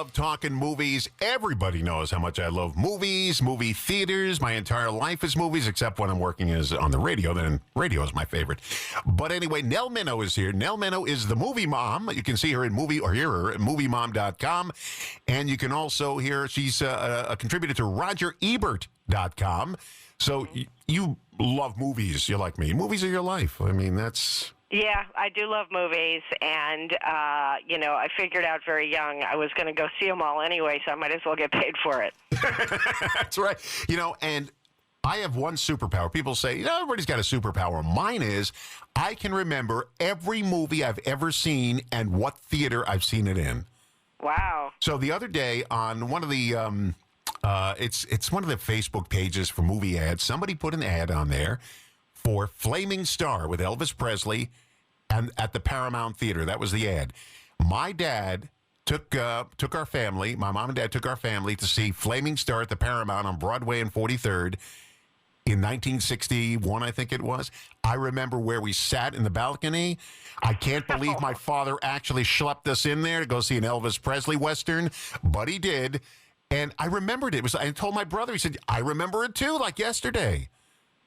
love talking movies. Everybody knows how much I love movies, movie theaters. My entire life is movies, except when I'm working on the radio. Then radio is my favorite. But anyway, Nell Minow is here. Nell Minow is the movie mom. You can see her hear her at moviemom.com. And you can also hear she's a contributor to RogerEbert.com. So you love movies. You're like me. Movies are your life. I mean, that's... Yeah, I do love movies, and, I figured out very young I was going to go see them all anyway, so I might as well get paid for it. That's right. And I have one superpower. People say, everybody's got a superpower. Mine is I can remember every movie I've ever seen and what theater I've seen it in. Wow. So the other day on one of the... it's one of the Facebook pages for movie ads. Somebody put an ad on there for Flaming Star with Elvis Presley and at the Paramount Theater. That was the ad. My dad took our family, my mom and dad took our family to see Flaming Star at the Paramount on Broadway and 43rd in 1961, I think it was. I remember where we sat in the balcony. I can't believe my father actually schlepped us in there to go see an Elvis Presley Western, but he did. And I remembered it. I told my brother, he said, I remember it too, like yesterday.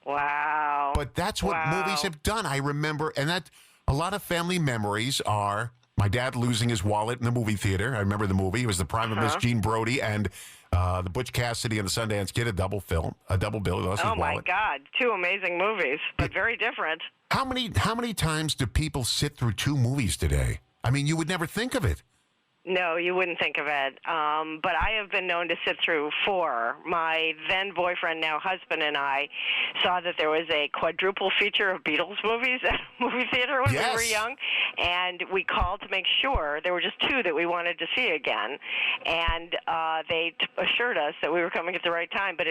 Wow. But that's what movies have done. I remember, and that a lot of family memories are my dad losing his wallet in the movie theater. I remember the movie. It was the prime of Miss Jean Brody and the Butch Cassidy and the Sundance Kid, a double bill. He lost his wallet. My God. Two amazing movies, but very different. How many times do people sit through two movies today? I mean, you would never think of it. No, you wouldn't think of it. But I have been known to sit through 4. My then boyfriend, now husband, and I saw that there was a quadruple feature of Beatles movies at a movie theater when we were young. And we called to make sure. There were just 2 that we wanted to see again. And they assured us that we were coming at the right time. But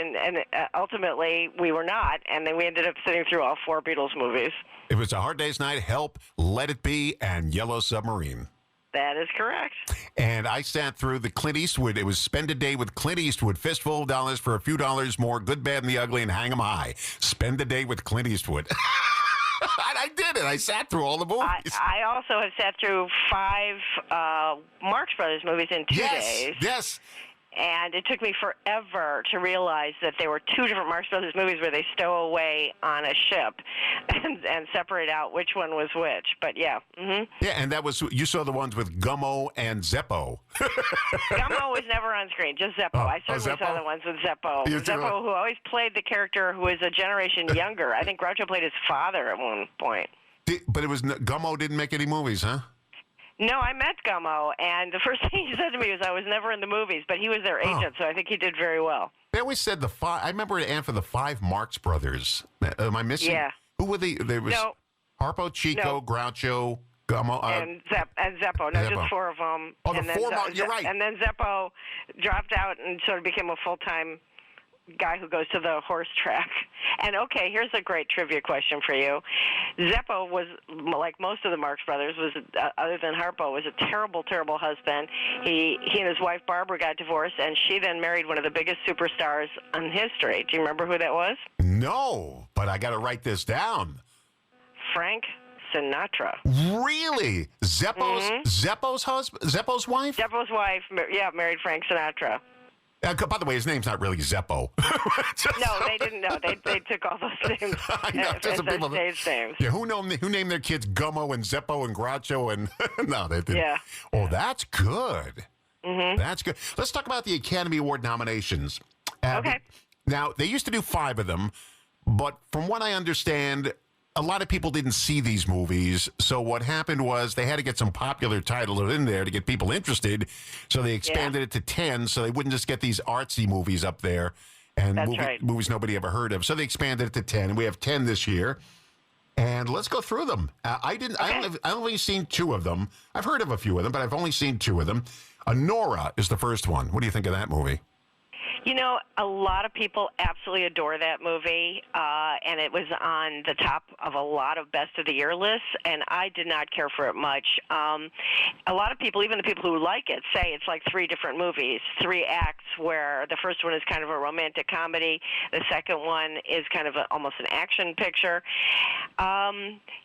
ultimately, we were not. And then we ended up sitting through all 4 Beatles movies. It was A Hard Day's Night, Help, Let It Be, and Yellow Submarine. That is correct. And I sat through the Clint Eastwood. It was Spend a Day with Clint Eastwood. Fistful of dollars for a few dollars more. Good, Bad, and the Ugly, and Hang 'em High. Spend a Day with Clint Eastwood. I did it. I sat through all the movies. I also have sat through 5 Marx Brothers movies in 2 days. Yes. And it took me forever to realize that there were 2 different Marx Brothers movies where they stow away on a ship and separate out which one was which. But yeah. Mm-hmm. Yeah, and that was, you saw the ones with Gummo and Zeppo. Gummo was never on screen, just Zeppo. I certainly saw the ones with Zeppo. Zeppo, who always played the character who is a generation younger. I think Groucho played his father at one point. But Gummo didn't make any movies, huh? No, I met Gummo, and the first thing he said to me was I was never in the movies, but he was their agent, so I think he did very well. They always said I remember an ad for the 5 Marx Brothers. Am I missing? Yeah. Who were there was Harpo, Chico, Groucho, Gummo. And Zeppo. No, Zeppo. Just 4 of them. Oh, the 4 Marx, you're right. And then Zeppo dropped out and sort of became a full-time guy who goes to the horse track. And okay, here's a great trivia question for you. Zeppo was, like most of the Marx Brothers, other than Harpo, was a terrible, terrible husband. He and his wife Barbara got divorced, and she then married one of the biggest superstars in history. Do you remember who that was? No, but I got to write this down. Frank Sinatra. Really? Zeppo's husband? Zeppo's wife? Zeppo's wife, married Frank Sinatra. By the way, his name's not really Zeppo. No, they didn't know. They took all those names as stage names. Yeah, who named their kids Gummo and Zeppo and Groucho and no, they didn't. Yeah. Oh, that's good. Mm-hmm. That's good. Let's talk about the Academy Award nominations. Okay. Now, they used to do 5 of them, but from what I understand, a lot of people didn't see these movies, so what happened was they had to get some popular titles in there to get people interested, so they expanded it to 10, so they wouldn't just get these artsy movies up there and movies nobody ever heard of. So they expanded it to 10, and we have 10 this year. And let's go through them. I've only seen 2 of them. I've heard of a few of them, but I've only seen 2 of them. Nora is the first one. What do you think of that movie? You know, a lot of people absolutely adore that movie, and it was on the top of a lot of best of the year lists, and I did not care for it much. A lot of people, even the people who like it, say it's like three different movies, three acts, where the first one is kind of a romantic comedy, the second one is kind of almost an action picture.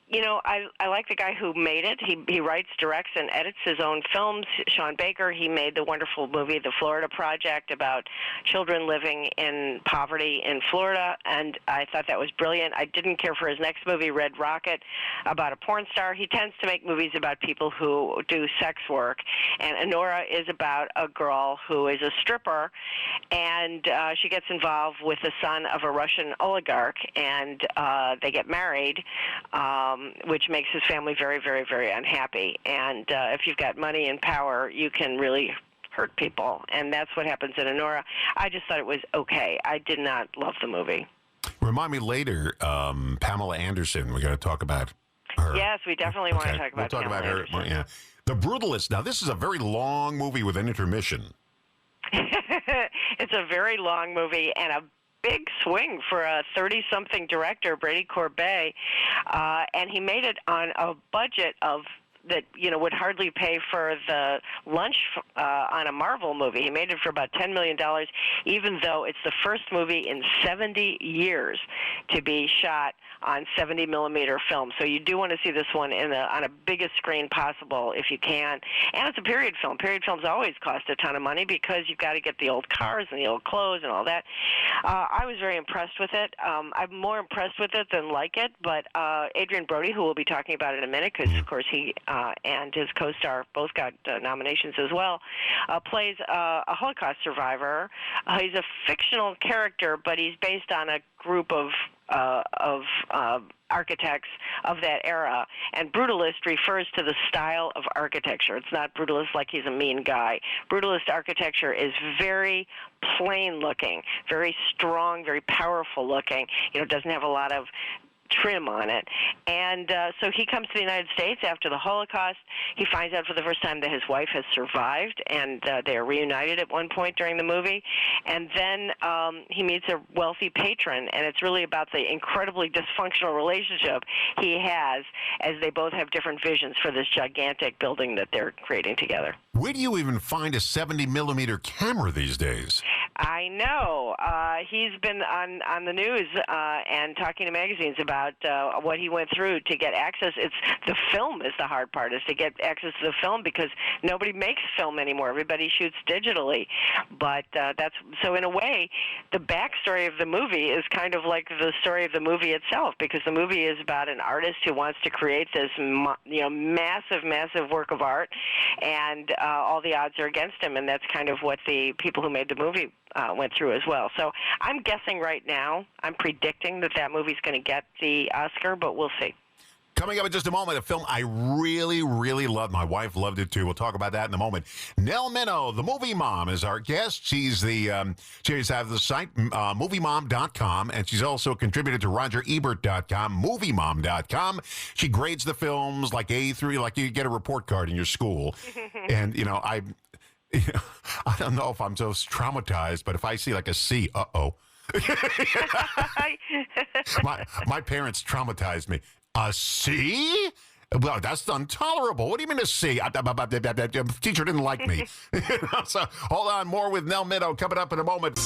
You know, I like the guy who made it. He writes, directs, and edits his own films. Sean Baker, he made the wonderful movie The Florida Project about children living in poverty in Florida, and I thought that was brilliant. I didn't care for his next movie, Red Rocket, about a porn star. He tends to make movies about people who do sex work, and Honora is about a girl who is a stripper, and she gets involved with the son of a Russian oligarch, and they get married, which makes his family very, very, very unhappy. And if you've got money and power, you can really hurt people, and that's what happens in Honora. I just thought it was okay. I did not love the movie. Remind me later, Pamela Anderson. We're going to talk about her. Yes, we definitely want to talk about We'll talk Pamela about her. Anderson. Yeah. The Brutalist. Now, this is a very long movie with an intermission. It's a very long movie and a big swing for a 30-something director, Brady Corbet, and he made it on a budget of that would hardly pay for the lunch on a Marvel movie. He made it for about $10 million, even though it's the first movie in 70 years to be shot on 70-millimeter film. So you do want to see this one on a biggest screen possible if you can. And it's a period film. Period films always cost a ton of money because you've got to get the old cars and the old clothes and all that. I was very impressed with it. I'm more impressed with it than like it, but Adrian Brody, who we'll be talking about in a minute, because, of course, he and his co-star both got nominations as well, plays a Holocaust survivor. He's a fictional character, but he's based on a group of architects of that era, and brutalist refers to the style of architecture. It's not brutalist like he's a mean guy. Brutalist architecture is very plain looking, very strong, very powerful looking. It doesn't have a lot of trim on it. And so he comes to the United States after the Holocaust. He finds out for the first time that his wife has survived, and they are reunited at one point during the movie. And then he meets a wealthy patron, and it's really about the incredibly dysfunctional relationship he has as they both have different visions for this gigantic building that they're creating together. Where do you even find a 70-millimeter camera these days? I know. He's been on the news and talking to magazines about what he went through to get access. It's the film is the hard part, is to get access to the film, because nobody makes film anymore. Everybody shoots digitally. But that's so in a way, the backstory of the movie is kind of like the story of the movie itself, because the movie is about an artist who wants to create this massive, massive work of art, and all the odds are against him, and that's kind of what the people who made the movie went through as well. So I'm guessing right now, I'm predicting that movie's going to get the Oscar, but we'll see. Coming up in just a moment, a film I really, really love. My wife loved it, too. We'll talk about that in a moment. Nell Minow, the movie mom, is our guest. She's she's out of the site, moviemom.com, and she's also a contributor to RogerEbert.com, moviemom.com. She grades the films like A through, like you get a report card in your school. And, I don't know if I'm so traumatized, but if I see like a C, uh-oh. my parents traumatized me. A C? Well, that's intolerable. What do you mean a C? Teacher didn't like me. So hold on, more with Nell Minow coming up in a moment.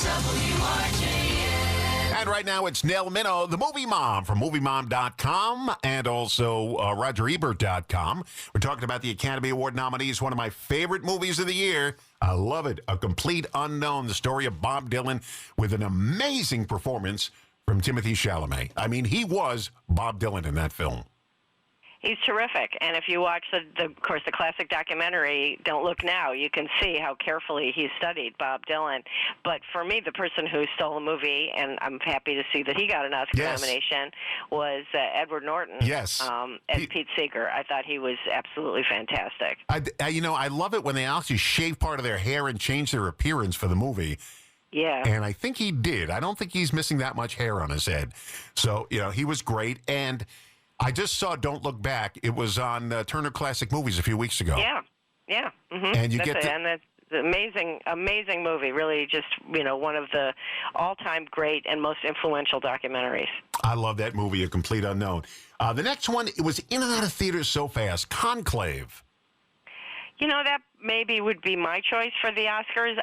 And right now it's Nell Minow, the movie mom, from moviemom.com and also RogerEbert.com. We're talking about the Academy Award nominees, one of my favorite movies of the year. I love it. A Complete Unknown, the story of Bob Dylan, with an amazing performance from Timothée Chalamet. I mean, he was Bob Dylan in that film. He's terrific, and if you watch of course, the classic documentary, Don't Look Now, you can see how carefully he studied Bob Dylan. But for me, the person who stole the movie, and I'm happy to see that he got an Oscar nomination, was Edward Norton. Yes, as Pete Seeger. I thought he was absolutely fantastic. I love it when they actually shave part of their hair and change their appearance for the movie. Yeah. And I think he did. I don't think he's missing that much hair on his head. So, he was great. And I just saw Don't Look Back. It was on Turner Classic Movies a few weeks ago. Yeah. Mm-hmm. And you Amazing, amazing movie. Really, just one of the all-time great and most influential documentaries. I love that movie, A Complete Unknown. The next one, it was in and out of theaters so fast. Conclave. That maybe would be my choice for the Oscars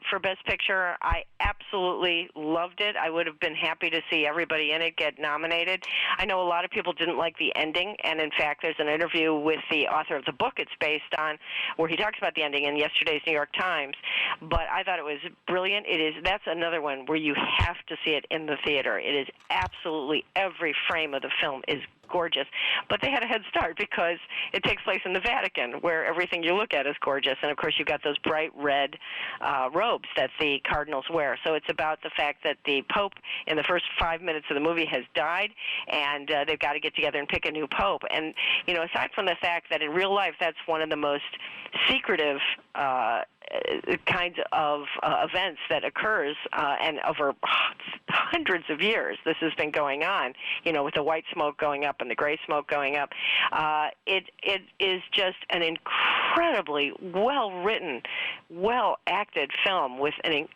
for Best Picture. I absolutely loved it. I would have been happy to see everybody in it get nominated. I know a lot of people didn't like the ending, and in fact, there's an interview with the author of the book it's based on where he talks about the ending in yesterday's New York Times. But I thought it was brilliant. That's another one where you have to see it in the theater. It is absolutely every frame of the film is gorgeous. But they had a head start because it takes place in the Vatican, where everything you look at is gorgeous. And, of course, you've got those bright red robes that the cardinals wear. So it's about the fact that the Pope, in the first 5 minutes of the movie, has died, and they've got to get together and pick a new Pope. And, aside from the fact that in real life that's one of the most secretive kinds of events that occurs, and over hundreds of years this has been going on, with the white smoke going up and the gray smoke going up. It is just an incredibly well-written, well-acted film with an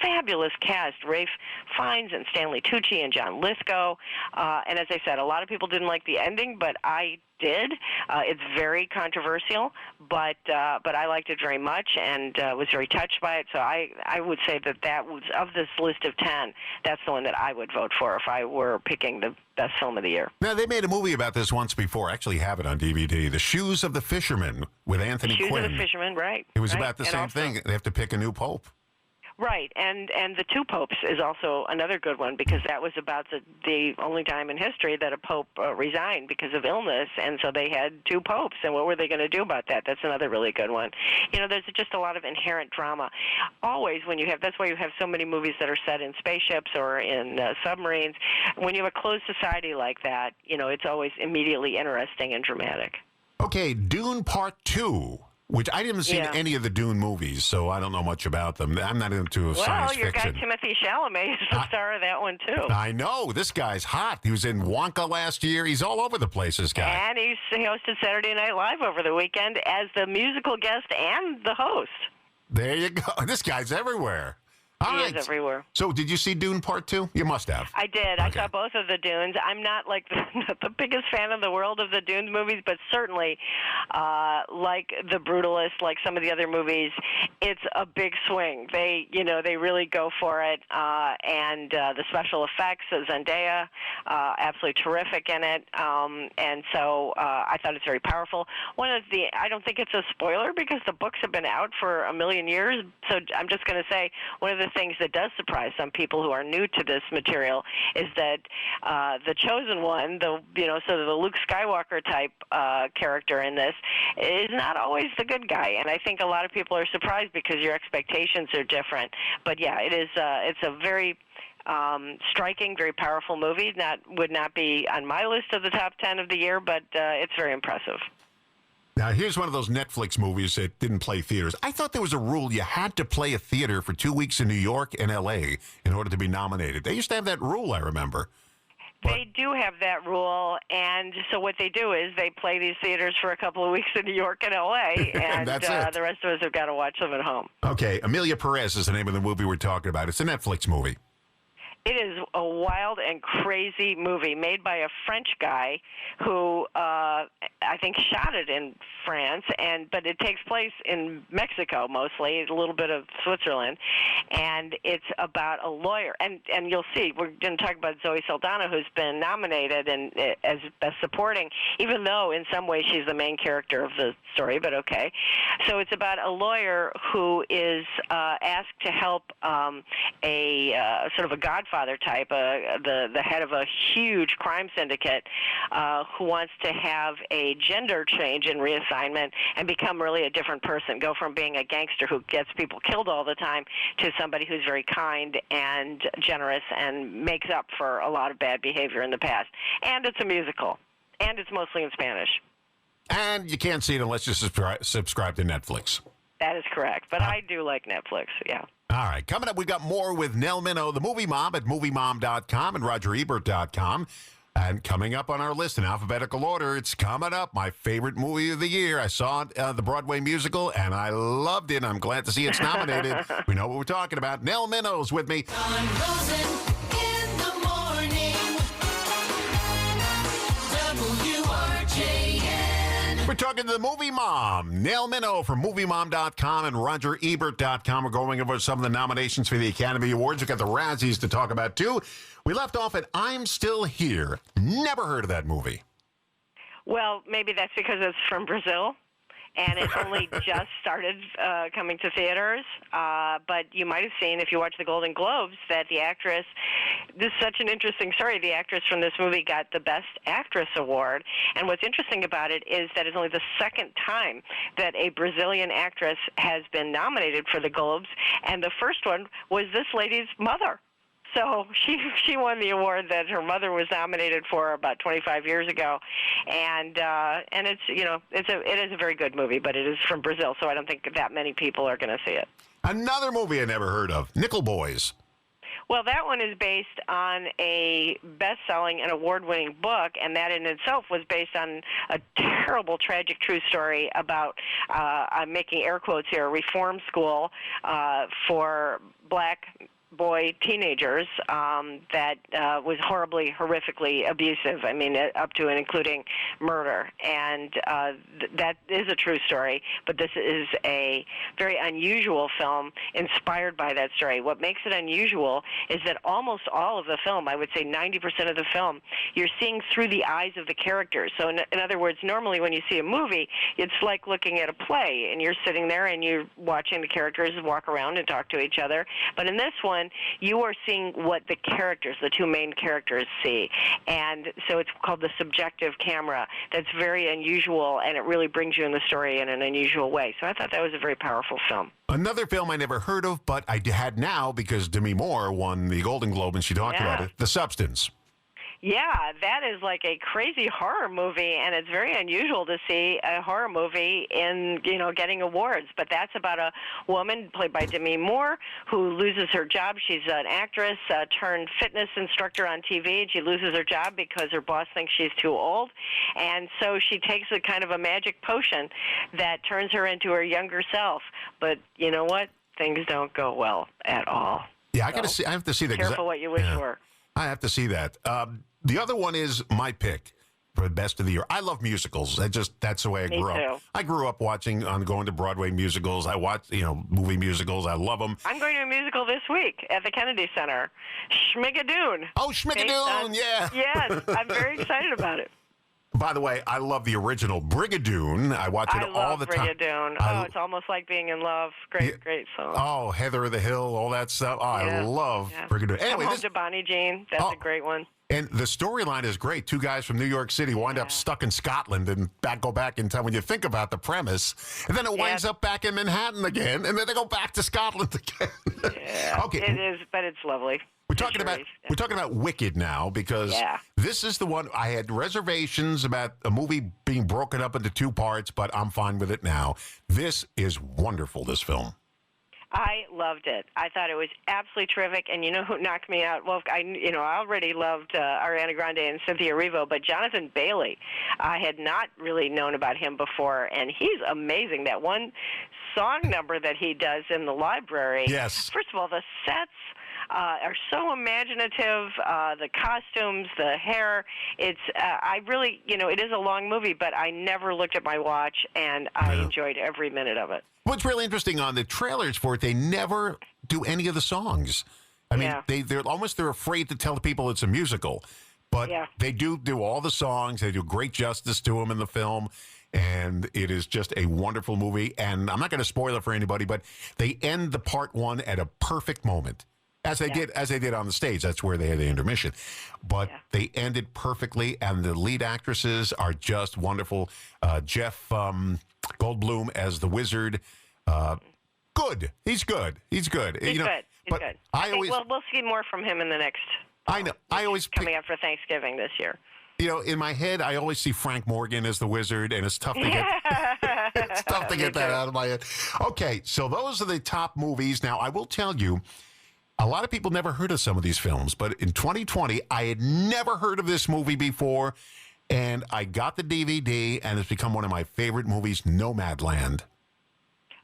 fabulous cast, Ralph Fiennes and Stanley Tucci and John Lithgow. And as I said, a lot of people didn't like the ending, but I did. It's very controversial, but I liked it very much and was very touched by it. So I would say that was, of this list of 10, that's the one that I would vote for if I were picking the best film of the year. Now, they made a movie about this once before. I actually have it on DVD. The Shoes of the Fisherman with Anthony Quinn. Shoes of the Fisherman, right. It was right. about the same thing. They have to pick a new pope. Right, and the two popes is also another good one because that was about the only time in history that a pope resigned because of illness, and so they had two popes, and what were they going to do about that? That's another really good one. There's just a lot of inherent drama. Always when you have, that's why you have so many movies that are set in spaceships or in submarines. When you have a closed society like that, it's always immediately interesting and dramatic. Okay, Dune Part 2. Which I didn't see any of the Dune movies, so I don't know much about them. I'm not into science fiction. Well, your guy Timothée Chalamet is the star of that one, too. I know. This guy's hot. He was in Wonka last year. He's all over the place, this guy. And he hosted Saturday Night Live over the weekend as the musical guest and the host. There you go. This guy's everywhere. All right. He is everywhere. So did you see Dune Part 2? You must have. I did. Okay. I saw both of the Dunes. I'm not the biggest fan of the world of the Dunes movies, but certainly like The Brutalist, like some of the other movies, it's a big swing. They really go for it, and the special effects, Zendaya, absolutely terrific in it, and so I thought it's very powerful. I don't think it's a spoiler because the books have been out for a million years, so I'm just going to say one of the things that does surprise some people who are new to this material is that the chosen one, sort of the Luke Skywalker type character in this, is not always the good guy, and I think a lot of people are surprised because your expectations are different. But yeah, it is. It's a very striking, very powerful movie. Would not be on my list of the top 10 of the year, but it's very impressive. Now, here's one of those Netflix movies that didn't play theaters. I thought there was a rule you had to play a theater for 2 weeks in New York and L.A. in order to be nominated. They used to have that rule, I remember. They do have that rule, and so what they do is they play these theaters for a couple of weeks in New York and L.A., and the rest of us have got to watch them at home. Okay, Emilia Perez is the name of the movie we're talking about. It's a Netflix movie. It is a wild and crazy movie made by a French guy who I think shot it in France, but it takes place in Mexico mostly, a little bit of Switzerland, and it's about a lawyer. And you'll see, we're going to talk about Zoe Saldana, who's been nominated as Best Supporting, even though in some ways she's the main character of the story, but okay. So it's about a lawyer who is asked to help a sort of a godfather type, the head of a huge crime syndicate who wants to have a gender change in reassignment and become really a different person, go from being a gangster who gets people killed all the time to somebody who's very kind and generous and makes up for a lot of bad behavior in the past. And it's a musical, and it's mostly in Spanish. And you can't see it unless you subscribe to Netflix. That is correct, but I do like Netflix, yeah. All right, coming up, we got more with Nell Minow, the Movie Mom at moviemom.com and RogerEbert.com. And coming up on our list in alphabetical order, it's coming up. My favorite movie of the year. I saw it, the Broadway musical, and I loved it. I'm glad to see it's nominated. We know what we're talking about. Nell Minow's with me. Don Rosen in the morning. WRJN. We're talking to the movie mom, Nell Minow from MovieMom.com and RogerEbert.com. We're going over some of the nominations for the Academy Awards. We've got the Razzies to talk about, too. We left off at I'm Still Here. Never heard of that movie. Well, maybe that's because it's from Brazil, and it only just started coming to theaters. But you might have seen, if you watch the Golden Globes, that the actress, this is such an interesting story, the actress from this movie got the Best Actress Award. And what's interesting about it is that it's only the second time that a Brazilian actress has been nominated for the Globes, and the first one was this lady's mother. So she won the award that her mother was nominated for about 25 years ago, and it's it is a very good movie, but it is from Brazil, so I don't think that many people are going to see it. Another movie I never heard of, Nickel Boys. Well, that one is based on a best-selling and award-winning book, and that in itself was based on a terrible, tragic, true story about, I'm making air quotes here, reform school for black boy teenagers that was horribly, horrifically abusive. I mean, up to and including murder. And that is a true story, but this is a very unusual film inspired by that story. What makes it unusual is that almost all of the film, I would say 90% of the film, you're seeing through the eyes of the characters. So in other words, normally when you see a movie, it's like looking at a play, and you're sitting there and you're watching the characters walk around and talk to each other. But in this one, you are seeing what the characters, the two main characters, see. And so it's called the subjective camera. That's very unusual, and it really brings you in the story in an unusual way. So I thought that was a very powerful film. Another film I never heard of, but I had now because Demi Moore won the Golden Globe and she talked about it, The Substance. Yeah, that is like a crazy horror movie, and it's very unusual to see a horror movie in, getting awards. But that's about a woman played by Demi Moore who loses her job. She's an actress turned fitness instructor on TV, and she loses her job because her boss thinks she's too old. And so she takes a kind of a magic potion that turns her into her younger self. But you know what? Things don't go well at all. Yeah, I have to see that. Careful what you wish for. I have to see that. The other one is my pick for the best of the year. I love musicals. That's the way I grew up. I grew up going to Broadway musicals. I watch, movie musicals. I love them. I'm going to a musical this week at the Kennedy Center. Schmigadoon. Oh, Schmigadoon, yeah. Yes, I'm very excited about it. By the way, I love the original Brigadoon. I watch it all the time. Brigadoon. Oh, it's almost like being in love. Great song. Oh, Heather of the Hill, all that stuff. Oh, I love Brigadoon. Anyway, Come Home to Bonnie Jean. That's a great one. And the storyline is great. Two guys from New York City wind up stuck in Scotland and go back in time when you think about the premise. And then it winds up back in Manhattan again, and then they go back to Scotland again. Yeah, okay. It is, but it's lovely. We're talking about Wicked now because this is the one I had reservations about a movie being broken up into two parts, but I'm fine with it now. This is wonderful, this film. I loved it. I thought it was absolutely terrific. And you know who knocked me out? Well, I already loved Ariana Grande and Cynthia Erivo, but Jonathan Bailey, I had not really known about him before, and he's amazing. That one song number that he does in the library. Yes. First of all, the sets are so imaginative. The costumes, the hair. It's I really, it is a long movie, but I never looked at my watch, and I enjoyed every minute of it. What's really interesting on the trailers for it, they never do any of the songs. I mean, they're afraid to tell the people it's a musical, but they do all the songs. They do great justice to them in the film, and it is just a wonderful movie. And I'm not going to spoil it for anybody, but they end the part one at a perfect moment. As they did on the stage. That's where they had the intermission. But they ended perfectly, and the lead actresses are just wonderful. Jeff Goldblum as the wizard. Good. He's good. He's good. He's good. I think we'll see more from him in the next. I know. I always coming up for Thanksgiving this year. In my head, I always see Frank Morgan as the wizard, and it's tough to get. It's tough to get that out of my head. Okay, so those are the top movies. Now, I will tell you, A lot of people never heard of some of these films, but in 2020, I had never heard of this movie before, and I got the DVD, and it's become one of my favorite movies, Nomadland.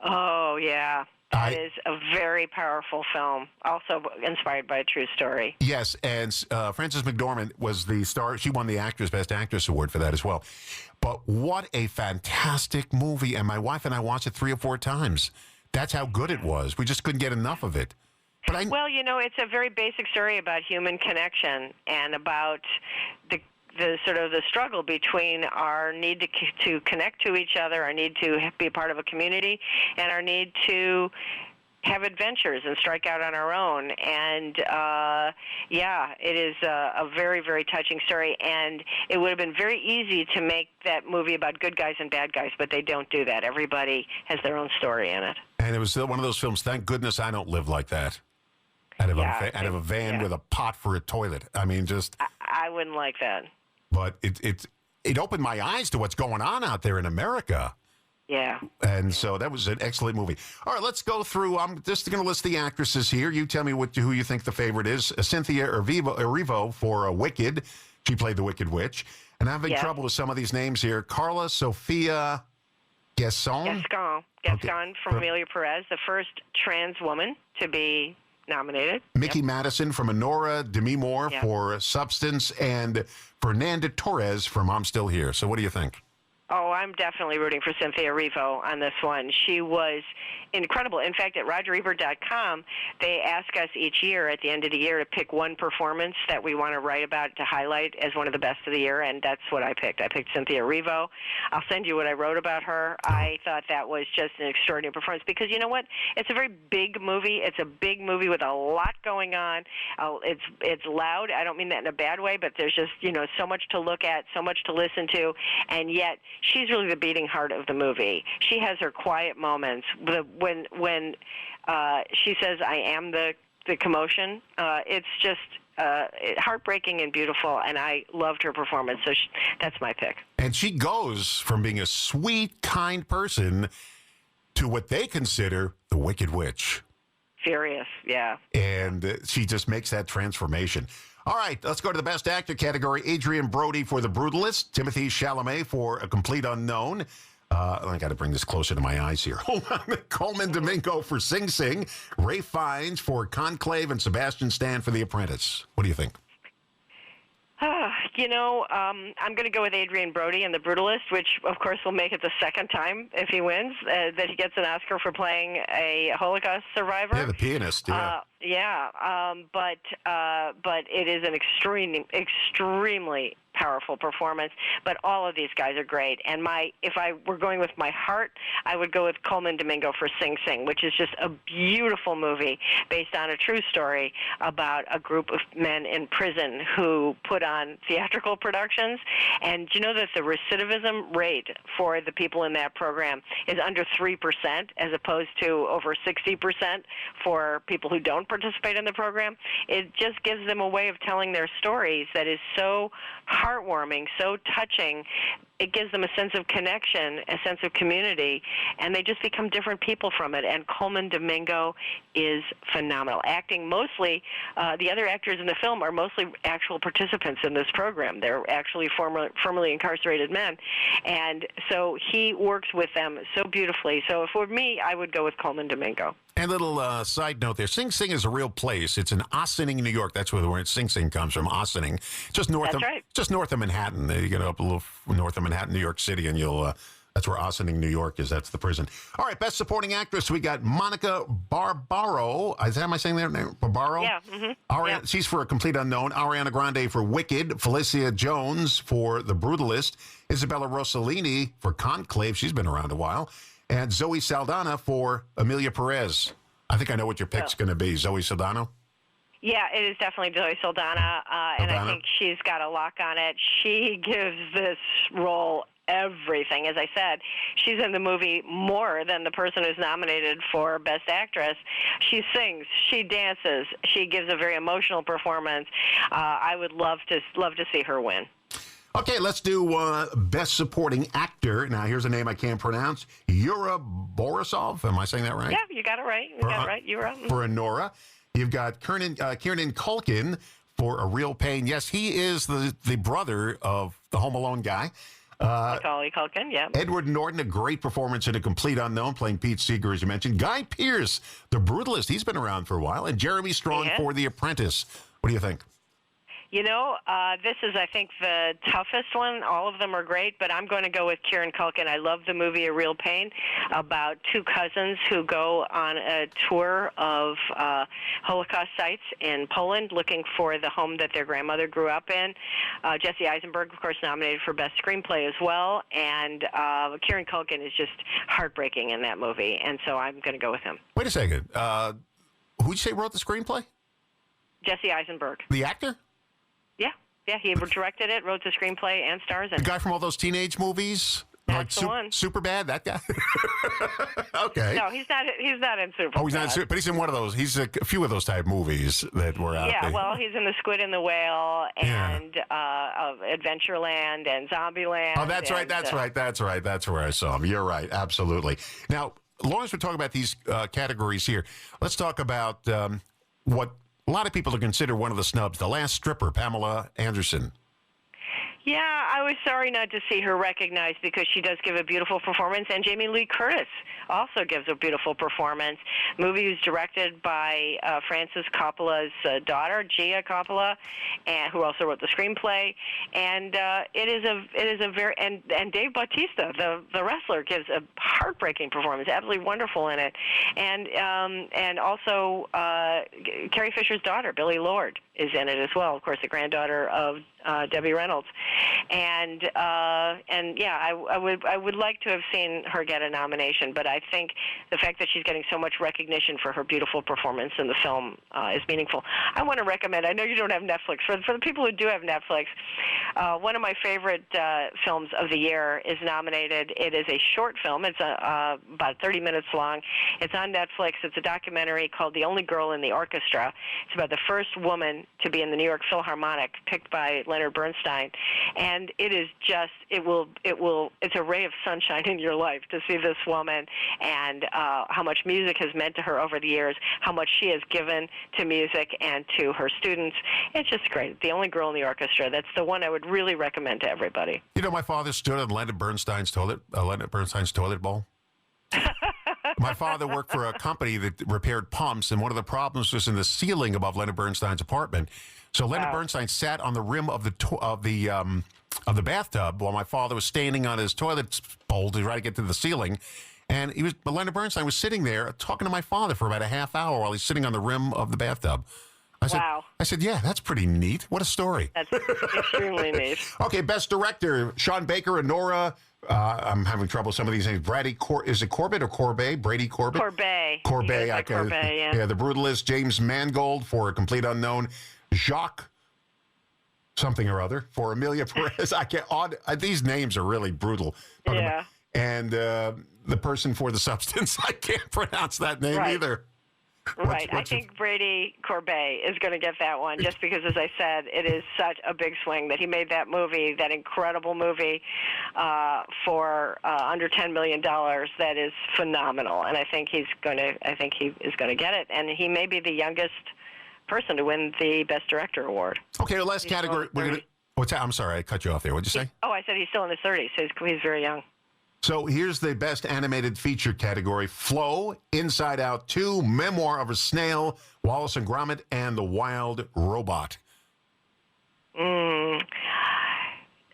Oh, yeah. That is a very powerful film, also inspired by a true story. Yes, and Frances McDormand was the star. She won the Best Actress Award for that as well. But what a fantastic movie, and my wife and I watched it 3 or 4 times. That's how good it was. We just couldn't get enough of it. But Well, it's a very basic story about human connection and about the sort of the struggle between our need to connect to each other, our need to be a part of a community, and our need to have adventures and strike out on our own. And, it is a very, very touching story. And it would have been very easy to make that movie about good guys and bad guys, but they don't do that. Everybody has their own story in it. And it was one of those films, thank goodness I don't live like that. Out of a van with a pot for a toilet. I mean, just... I wouldn't like that. But it opened my eyes to what's going on out there in America. Yeah. And so that was an excellent movie. All right, let's go through. I'm just going to list the actresses here. You tell me who you think the favorite is. Cynthia Erivo for Wicked. She played the Wicked Witch. And I'm having trouble with some of these names here. Carla Sofia Gaston. Gaston from Amelia Perez, the first trans woman to be nominated. Mickey Madison from Honora, Demi Moore for Substance, and Fernanda Torres from I'm Still Here. So what do you think? Oh, I'm definitely rooting for Cynthia Erivo on this one. She was incredible. In fact, at RogerEbert.com, they ask us each year at the end of the year to pick one performance that we want to write about to highlight as one of the best of the year, and that's what I picked. I picked Cynthia Erivo. I'll send you what I wrote about her. I thought that was just an extraordinary performance because, you know what? It's a very big movie. It's a big movie with a lot going on. It's loud. I don't mean that in a bad way, but there's just, so much to look at, so much to listen to, and yet she's really the beating heart of the movie. She has her quiet moments. When she says, I am the commotion, it's just heartbreaking and beautiful, and I loved her performance, so that's my pick. And she goes from being a sweet, kind person to what they consider the Wicked Witch. Furious, yeah. And she just makes that transformation. All right, let's go to the Best Actor category. Adrian Brody for The Brutalist. Timothy Chalamet for A Complete Unknown. I got to bring this closer to my eyes here. Hold on. Coleman Domingo for Sing Sing. Ray Fiennes for Conclave. And Sebastian Stan for The Apprentice. What do you think? I'm going to go with Adrian Brody in The Brutalist, which, of course, will make it the second time, if he wins, that he gets an Oscar for playing a Holocaust survivor. Yeah, the pianist, but it is an extremely powerful performance. But all of these guys are great. And if I were going with my heart, I would go with Coleman Domingo for Sing Sing, which is just a beautiful movie based on a true story about a group of men in prison who put on theatrical productions. And do you know that the recidivism rate for the people in that program is under 3% as opposed to over 60% for people who don't participate in the program? It just gives them a way of telling their stories that is so heartwarming, so touching. It gives them a sense of connection, a sense of community, and they just become different people from it. And Coleman Domingo is phenomenal. Acting mostly, the other actors in the film are mostly actual participants in this program. They're actually formerly incarcerated men. And so he works with them so beautifully. So for me, I would go with Coleman Domingo. And a little side note there. Sing Sing is a real place. It's in Ossining, New York. That's where the word Sing Sing comes from, Ossining. Just north of Manhattan. You get up a little north of Manhattan, New York City, and that's where Ossining, New York is. That's the prison. All right, Best Supporting Actress. We got Monica Barbaro. Am I saying that name? Barbaro? Yeah. Mm-hmm. She's for A Complete Unknown. Ariana Grande for Wicked. Felicia Jones for The Brutalist. Isabella Rossellini for Conclave. She's been around a while. And Zoe Saldana for Amelia Perez. I think I know what your pick's going to be. Zoe Saldana? Yeah, it is definitely Zoe Saldana, and I think she's got a lock on it. She gives this role everything. As I said, she's in the movie more than the person who's nominated for Best Actress. She sings, she dances, she gives a very emotional performance. I would love to see her win. Okay, let's do Best Supporting Actor. Now, here's a name I can't pronounce. Yura Borisov. Am I saying that right? Yeah, you got it right. You were on. For Honora. You've got Kieran Culkin for A Real Pain. Yes, he is the brother of the Home Alone guy. Macaulay Culkin, yeah. Edward Norton, a great performance in A Complete Unknown, playing Pete Seeger, as you mentioned. Guy Pearce, the brutalist, he's been around for a while. And Jeremy Strong for The Apprentice. What do you think? You know, this is, I think, the toughest one. All of them are great, but I'm going to go with Kieran Culkin. I love the movie A Real Pain, about two cousins who go on a tour of Holocaust sites in Poland looking for the home that their grandmother grew up in. Jesse Eisenberg, of course, nominated for Best Screenplay as well, and Kieran Culkin is just heartbreaking in that movie, and so I'm going to go with him. Wait a second. Who'd you say wrote the screenplay? Jesse Eisenberg. The actor? Yeah, he directed it, wrote the screenplay, and stars in it. The guy from all those teenage movies? That's the one. Superbad, that guy? Okay. No, he's not in Superbad. Oh, he's not in but he's in one of those. He's a few of those type movies that were out there. Yeah, well, he's in The Squid and the Whale and Adventureland and Zombieland. Oh, that's right. That's where I saw him. You're right. Absolutely. Now, Lawrence, we're talking about these categories here. Let's talk about what a lot of people consider one of the snubs, The Last Stripper, Pamela Anderson. Yeah, I was sorry not to see her recognized because she does give a beautiful performance, and Jamie Lee Curtis also gives a beautiful performance. The movie was directed by Francis Coppola's daughter, Gia Coppola, and who also wrote the screenplay. And it is a very and Dave Bautista, the wrestler, gives a heartbreaking performance, absolutely wonderful in it. And also Carrie Fisher's daughter, Billie Lourd, is in it as well. Of course, the granddaughter of Debbie Reynolds, and yeah, I would like to have seen her get a nomination, but I think the fact that she's getting so much recognition for her beautiful performance in the film is meaningful. I want to recommend. I know you don't have Netflix. For the people who do have Netflix, one of my favorite films of the year is nominated. It is a short film. It's about 30 minutes long. It's on Netflix. It's a documentary called The Only Girl in the Orchestra. It's about the first woman to be in the New York Philharmonic, picked by Leonard Bernstein, and it's a ray of sunshine in your life to see this woman and how much music has meant to her over the years, how much she has given to music and to her students. It's just great. The Only Girl in the Orchestra. That's the one I would really recommend to everybody. You know, my father stood on Leonard Bernstein's toilet bowl. My father worked for a company that repaired pumps, and one of the problems was in the ceiling above Leonard Bernstein's apartment. So Leonard Bernstein sat on the rim of the bathtub while my father was standing on his toilet bowl to try to get to the ceiling. And Leonard Bernstein was sitting there talking to my father for about a half hour while he's sitting on the rim of the bathtub. I said, yeah, that's pretty neat. What a story. That's extremely neat. Okay, Best Director, Sean Baker and Nora. I'm having trouble with some of these names. Is it Corbett or Corbet? Brady Corbett? Corbet. Corbet. Yeah, The Brutalist. James Mangold for A Complete Unknown. Jacques something or other for Amelia Perez. These names are really brutal. Yeah. And the person for The Substance, I can't pronounce that name either. Right. I think Brady Corbet is going to get that one just because, as I said, it is such a big swing that he made that movie, that incredible movie, for under $10 million. That is phenomenal, and I think he is going to get it, and he may be the youngest person to win the Best Director award. Okay, the last category. What's that? I'm sorry, I cut you off there. What'd you say? I said he's still in his 30s, so he's very young. So here's the Best Animated Feature category. Flow, Inside Out 2, Memoir of a Snail, Wallace and Gromit, and The Wild Robot.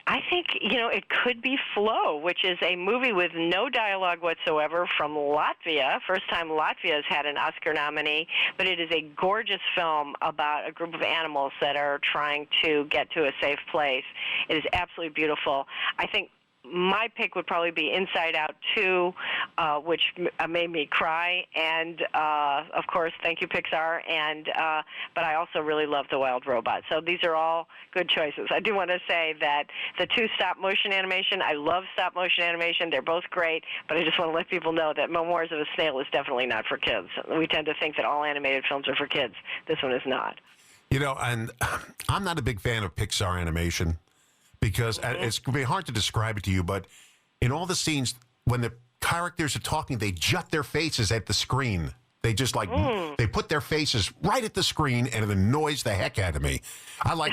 I think, it could be Flow, which is a movie with no dialogue whatsoever from Latvia. First time Latvia has had an Oscar nominee, but it is a gorgeous film about a group of animals that are trying to get to a safe place. It is absolutely beautiful. I think my pick would probably be Inside Out 2, which made me cry, and of course, thank you, Pixar. But I also really love The Wild Robot. So these are all good choices. I do want to say that the two stop-motion animation, I love stop-motion animation. They're both great, but I just want to let people know that Memoirs of a Snail is definitely not for kids. We tend to think that all animated films are for kids. This one is not. And I'm not a big fan of Pixar animation, because it's going to be hard to describe it to you, but in all the scenes, when the characters are talking, they jut their faces at the screen. They just like they put their faces right at the screen, and it annoys the heck out of me. I like.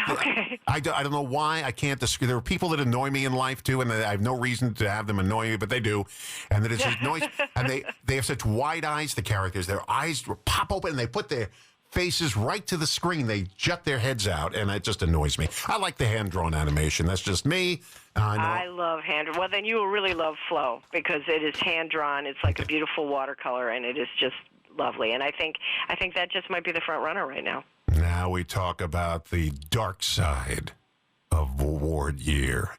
I don't know why I can't. There are people that annoy me in life too, and I have no reason to have them annoy me, but they do, and that it's just noise. And they have such wide eyes. The characters, their eyes pop open, and they put their faces right to the screen. They jut their heads out, and it just annoys me. I like the hand-drawn animation. That's just me. I love hand-drawn. Well, then you will really love Flow because it is hand-drawn. It's like a beautiful watercolor, and it is just lovely. And I think that just might be the front runner right now. Now we talk about the dark side of award year.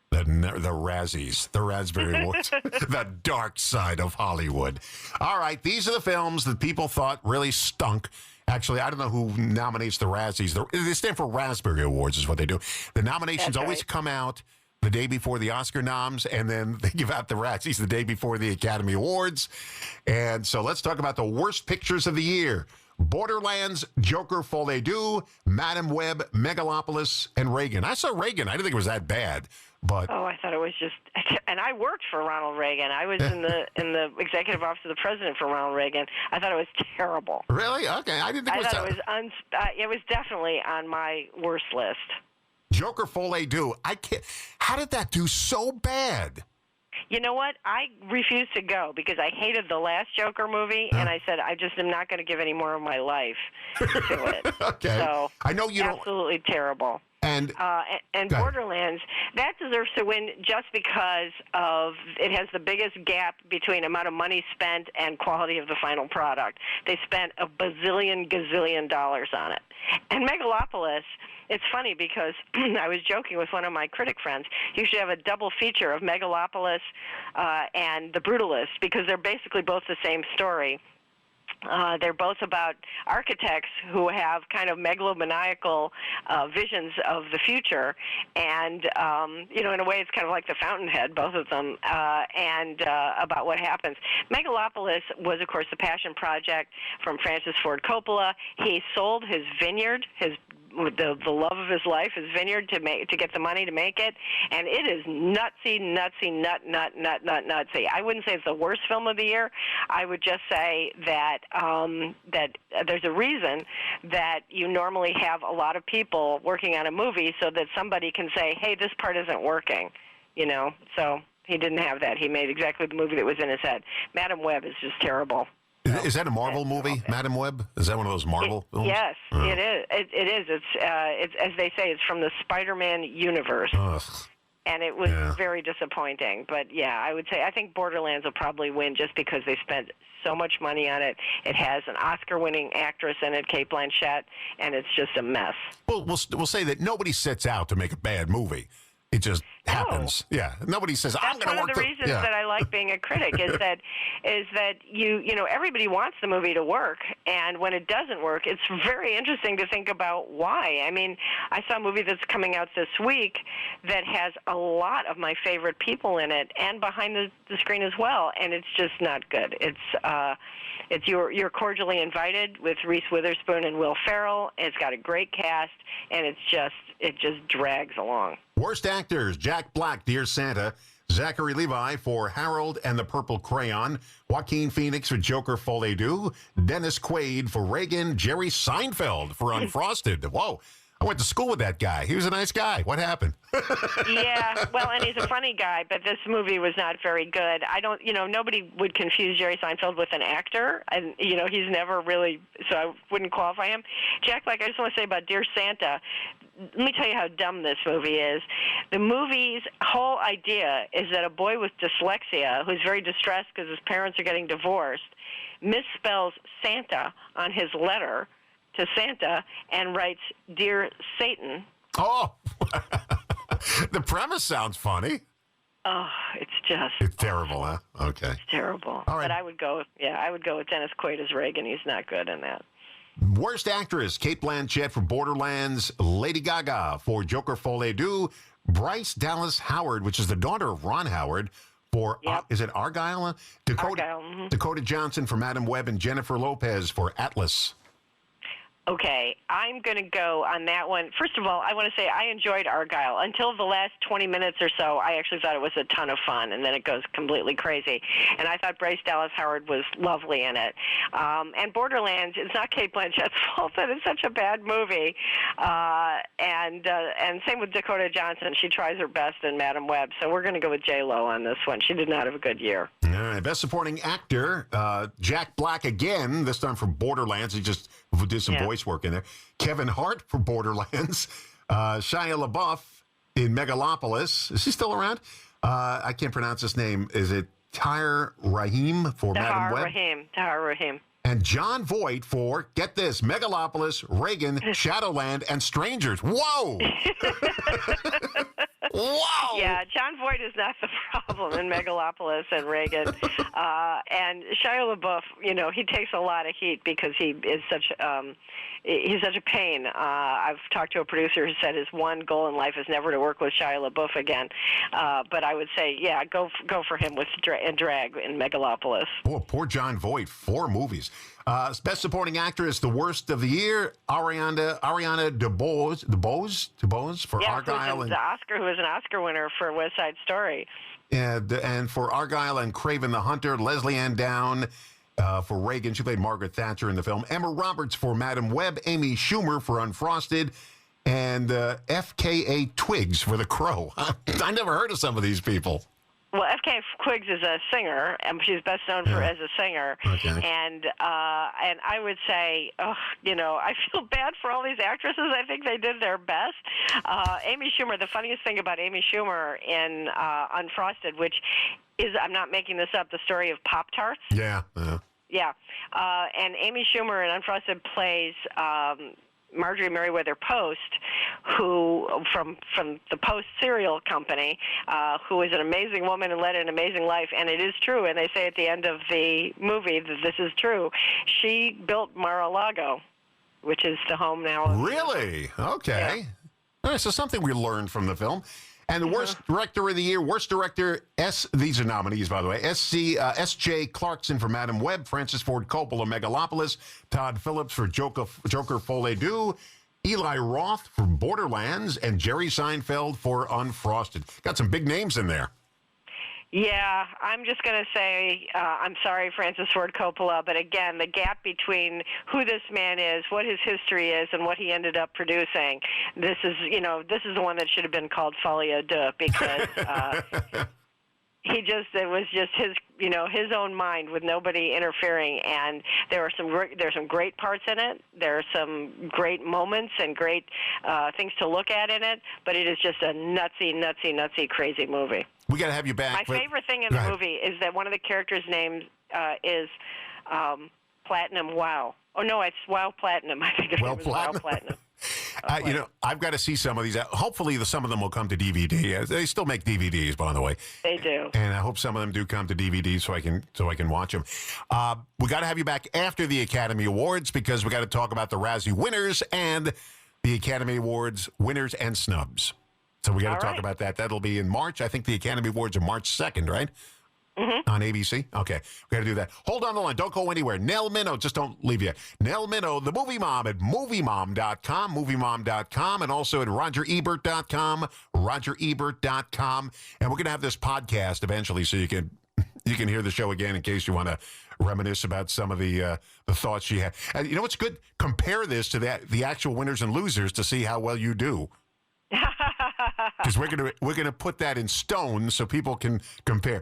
The Razzies, the Raspberry Awards, the dark side of Hollywood. All right, these are the films that people thought really stunk. Actually, I don't know who nominates the Razzies. They stand for Raspberry Awards is what they do. The nominations always come out the day before the Oscar noms, and then they give out the Razzies the day before the Academy Awards. And so let's talk about the worst pictures of the year. Borderlands, Joker, Folie Deux, Madam Web, Megalopolis, and Reagan. I saw Reagan. I didn't think it was that bad. But I thought it was just, and I worked for Ronald Reagan. I was in the executive office of the president for Ronald Reagan. I thought it was terrible. Really? Okay, I didn't think it was. It was definitely on my worst list. Joker, Folie Deux. I can't. How did that do so bad? You know what? I refused to go because I hated the last Joker movie, and I said I just am not going to give any more of my life to it. Okay. So I know you absolutely terrible. And Borderlands, that deserves to win just because of it has the biggest gap between amount of money spent and quality of the final product. They spent a gazillion dollars on it. And Megalopolis, it's funny because I was joking with one of my critic friends. You should have a double feature of Megalopolis and The Brutalist because they're basically both the same story. They're both about architects who have kind of megalomaniacal visions of the future, and in a way, it's kind of like the Fountainhead, both of them, and about what happens. Megalopolis was, of course, the passion project from Francis Ford Coppola. He sold his vineyard, the love of his life, his vineyard, to get the money to make it, and it is nutsy. I wouldn't say it's the worst film of the year. I would just say that there's a reason that you normally have a lot of people working on a movie so that somebody can say, hey, this part isn't working, So he didn't have that. He made exactly the movie that was in his head. Madam Web is just terrible. Is that a Marvel movie, Madam Web? Is that one of those Marvel films? Yes, it is. It is. It's as they say, it's from the Spider-Man universe. Ugh. And it was very disappointing. But, I would say I think Borderlands will probably win just because they spent so much money on it. It has an Oscar-winning actress in it, Cate Blanchett, and it's just a mess. Well, we'll say that nobody sets out to make a bad movie. It just happens. Yeah. Nobody says, I'm going to work. That's one of the reasons that I like being a critic is that everybody wants the movie to work, and when it doesn't work, it's very interesting to think about why. I mean, I saw a movie that's coming out this week that has a lot of my favorite people in it and behind the screen as well, and it's just not good. It's You're Cordially Invited with Reese Witherspoon and Will Ferrell. It's got a great cast, and it just drags along. Worst actors: Jack Black, Dear Santa; Zachary Levi for Harold and the Purple Crayon; Joaquin Phoenix for Joker, Folie Deux; Dennis Quaid for Reagan; Jerry Seinfeld for Unfrosted. Whoa. I went to school with that guy. He was a nice guy. What happened? Yeah, well, and he's a funny guy, but this movie was not very good. Nobody would confuse Jerry Seinfeld with an actor, and, he's never really, so I wouldn't qualify him. Jack Black, I just want to say about Dear Santa, let me tell you how dumb this movie is. The movie's whole idea is that a boy with dyslexia who's very distressed because his parents are getting divorced misspells Santa on his letter to Santa and writes, Dear Satan. Oh, the premise sounds funny. Oh, it's terrible, huh? Okay. It's terrible. All right. But I would go with Dennis Quaid as Reagan. He's not good in that. Worst actress: Cate Blanchett for Borderlands, Lady Gaga for Joker, Folie Deux, Bryce Dallas Howard, which is the daughter of Ron Howard, for, is it Argyle? Argyle. Mm-hmm. Dakota Johnson for Madam Web, and Jennifer Lopez for Atlas. Okay, I'm going to go on that one. First of all, I want to say I enjoyed Argyle. Until the last 20 minutes or so, I actually thought it was a ton of fun, and then it goes completely crazy. And I thought Bryce Dallas Howard was lovely in it. And Borderlands, it's not Cate Blanchett's fault that it's such a bad movie. And same with Dakota Johnson. She tries her best in Madam Web, so we're going to go with J-Lo on this one. She did not have a good year. All right, Best Supporting Actor, Jack Black again, this time for Borderlands. He just did some voice work in there. Kevin Hart for Borderlands. Shia LaBeouf in Megalopolis. Is he still around? I can't pronounce his name. Is it Tahir Rahim for Madam Web? Tahir Rahim. And John Voight for, get this, Megalopolis, Reagan, Shadowland, and Strangers. Whoa! Whoa! Yeah, John Voight is not the problem in Megalopolis and Reagan. And Shia LaBeouf, he takes a lot of heat because he is such a pain. I've talked to a producer who said his one goal in life is never to work with Shia LaBeouf again. But I would say, yeah, go for him with drag in Megalopolis. Oh, poor John Voight, 4 movies. Best Supporting Actress, the worst of the year, Ariana DeBose for Argyle. Who was an Oscar winner for West Side Story. And for Argyle and Craven the Hunter, Leslie Ann Down for Reagan. She played Margaret Thatcher in the film. Emma Roberts for Madam Web. Amy Schumer for Unfrosted. And FKA Twigs for The Crow. I never heard of some of these people. Well, F.K. Twigs is a singer, and she's best known as a singer. Okay. And I would say, I feel bad for all these actresses. I think they did their best. Amy Schumer, the funniest thing about Amy Schumer in Unfrosted, which is, I'm not making this up, the story of Pop-Tarts. Yeah. Yeah. And Amy Schumer in Unfrosted plays Marjorie Merriweather Post, who from the Post cereal company, who is an amazing woman and led an amazing life, and it is true. And they say at the end of the movie that this is true. She built Mar-a-Lago, which is the home now. Really? Okay. Yeah. All right, so something we learned from the film. And the worst director of the year, worst director, these are nominees, by the way, S.J. Clarkson for Madam Web, Francis Ford Coppola, Megalopolis, Todd Phillips for Joker Folie Eli Roth for Borderlands, and Jerry Seinfeld for Unfrosted. Got some big names in there. Yeah, I'm just going to say I'm sorry, Francis Ford Coppola, but again, the gap between who this man is, what his history is, and what he ended up producing, this is the one that should have been called Folie Deux, because it was just his own mind with nobody interfering, and there's some great parts in it. There are some great moments and great things to look at in it, but it is just a nutsy, crazy movie. We got to have you back. My favorite thing in the movie is that one of the characters' names is Platinum Wow. Oh, no, it's Wow Platinum. I think it's Wow Platinum. I've got to see some of these. Hopefully, some of them will come to DVD. They still make DVDs, by the way. They do. And I hope some of them do come to DVD so I can watch them. We got to have you back after the Academy Awards because we got to talk about the Razzie winners and the Academy Awards winners and snubs. So we got to talk about that. That'll be in March. I think the Academy Awards are March 2nd, right? Mm-hmm. On ABC? Okay. We got to do that. Hold on the line. Don't go anywhere. Nell Minow, just don't leave yet. Nell Minow, the movie mom at moviemom.com, moviemom.com, and also at rogerebert.com, rogerebert.com. And we're going to have this podcast eventually so you can hear the show again in case you want to reminisce about some of the thoughts she had. And you know what's good? Compare this to the actual winners and losers to see how well you do. Because we're gonna put that in stone so people can compare.